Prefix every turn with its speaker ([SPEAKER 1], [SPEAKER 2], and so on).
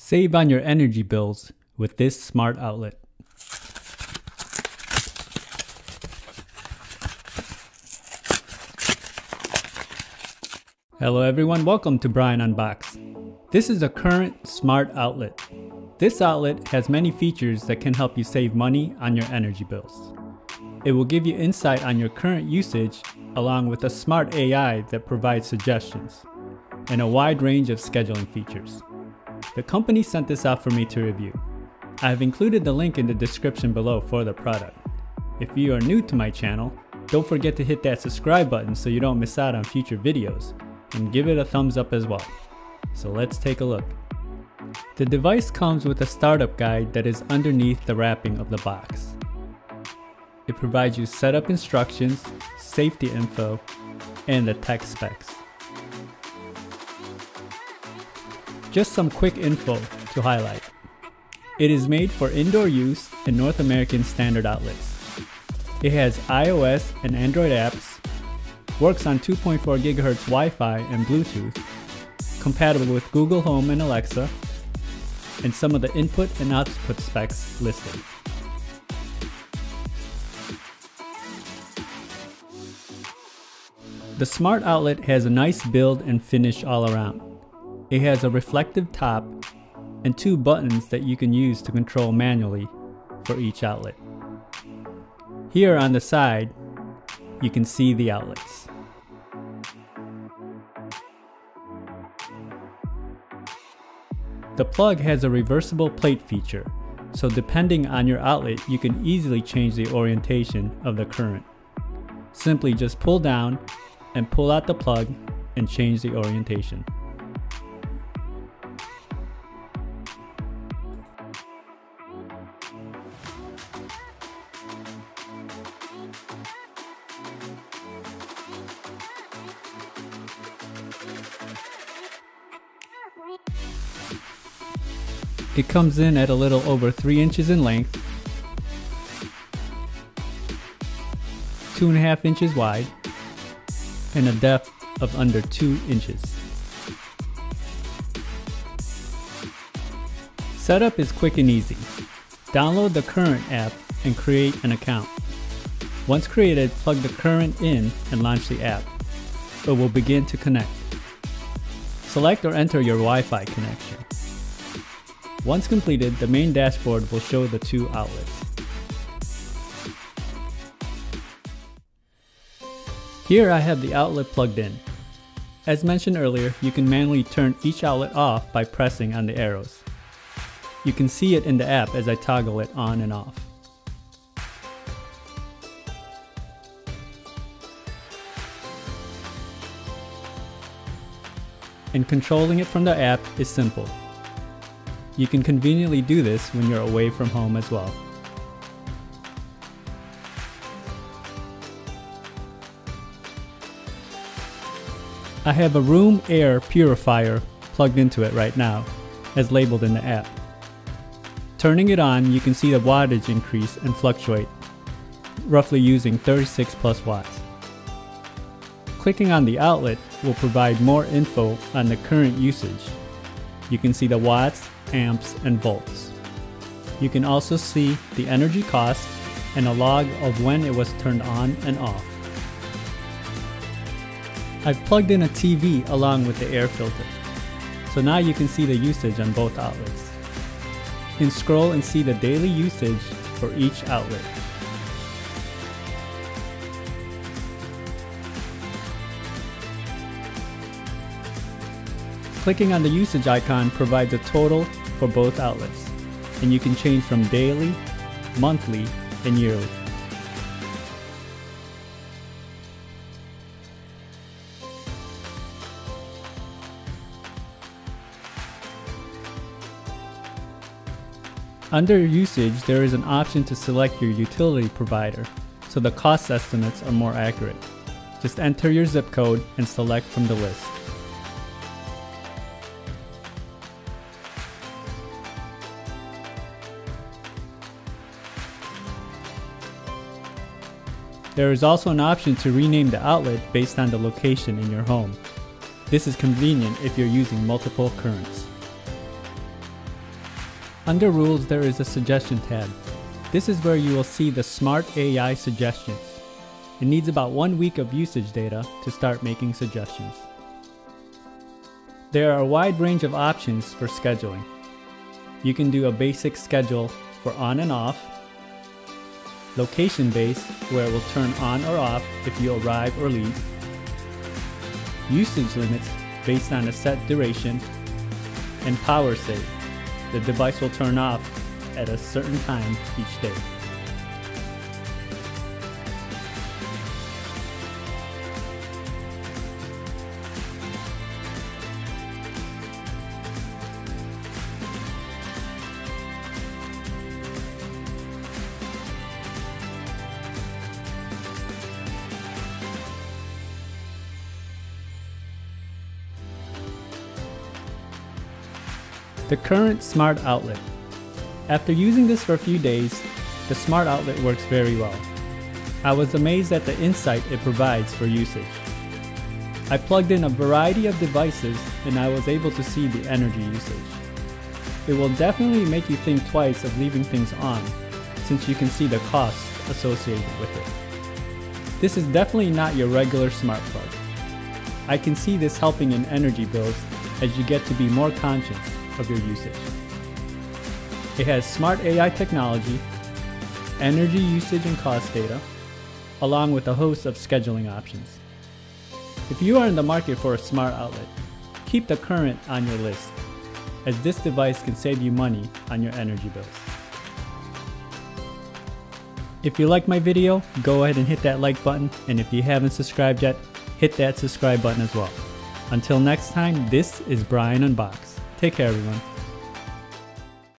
[SPEAKER 1] Save on your energy bills with this smart outlet. Hello everyone, welcome to Brian Unboxed. This is a Currant Smart Outlet. This outlet has many features that can help you save money on your energy bills. It will give you insight on your current usage along with a smart AI that provides suggestions and a wide range of scheduling features. The company sent this out for me to review. I have included the link in the description below for the product. If you are new to my channel, don't forget to hit that subscribe button so you don't miss out on future videos, and give it a thumbs up as well. So let's take a look. The device comes with a startup guide that is underneath the wrapping of the box. It provides you setup instructions, safety info, and the tech specs. Just some quick info to highlight. It is made for indoor use in North American standard outlets. It has iOS and Android apps, works on 2.4 GHz Wi-Fi and Bluetooth, compatible with Google Home and Alexa, and some of the input and output specs listed. The smart outlet has a nice build and finish all around. It has a reflective top and two buttons that you can use to control manually for each outlet. Here on the side, you can see the outlets. The plug has a reversible plate feature, so depending on your outlet, you can easily change the orientation of the current. Simply just pull down and pull out the plug and change the orientation. It comes in at a little over 3 inches in length, 2.5 inches wide, and a depth of under 2 inches. Setup is quick and easy. Download the Currant app and create an account. Once created, plug the Currant in and launch the app. It will begin to connect. Select or enter your Wi-Fi connection. Once completed, the main dashboard will show the two outlets. Here I have the outlet plugged in. As mentioned earlier, you can manually turn each outlet off by pressing on the arrows. You can see it in the app as I toggle it on and off. And controlling it from the app is simple. You can conveniently do this when you're away from home as well. I have a room air purifier plugged into it right now, as labeled in the app. Turning it on, you can see the wattage increase and fluctuate, roughly using 36 plus watts. Clicking on the outlet will provide more info on the current usage. You can see the watts, amps, and volts. You can also see the energy cost and a log of when it was turned on and off. I've plugged in a TV along with the air filter, so now you can see the usage on both outlets. You can scroll and see the daily usage for each outlet. Clicking on the usage icon provides a total for both outlets, and you can change from daily, monthly, and yearly. Under usage, there is an option to select your utility provider, so the cost estimates are more accurate. Just enter your zip code and select from the list. There is also an option to rename the outlet based on the location in your home. This is convenient if you're using multiple currents. Under Rules, there is a Suggestion tab. This is where you will see the Smart AI suggestions. It needs about 1 week of usage data to start making suggestions. There are a wide range of options for scheduling. You can do a basic schedule for on and off, location-based, where it will turn on or off if you arrive or leave, usage limits based on a set duration, and power save. The device will turn off at a certain time each day. The Currant Smart Outlet. After using this for a few days, the Smart Outlet works very well. I was amazed at the insight it provides for usage. I plugged in a variety of devices and I was able to see the energy usage. It will definitely make you think twice of leaving things on, since you can see the costs associated with it. This is definitely not your regular smart plug. I can see this helping in energy bills as you get to be more conscious of your usage. It has smart AI technology, energy usage and cost data, along with a host of scheduling options. If you are in the market for a smart outlet, keep the Currant on your list, as this device can save you money on your energy bills. If you like my video, go ahead and hit that like button, and if you haven't subscribed yet, hit that subscribe button as well. Until next time, this is Brian Unboxed. Take care, everyone.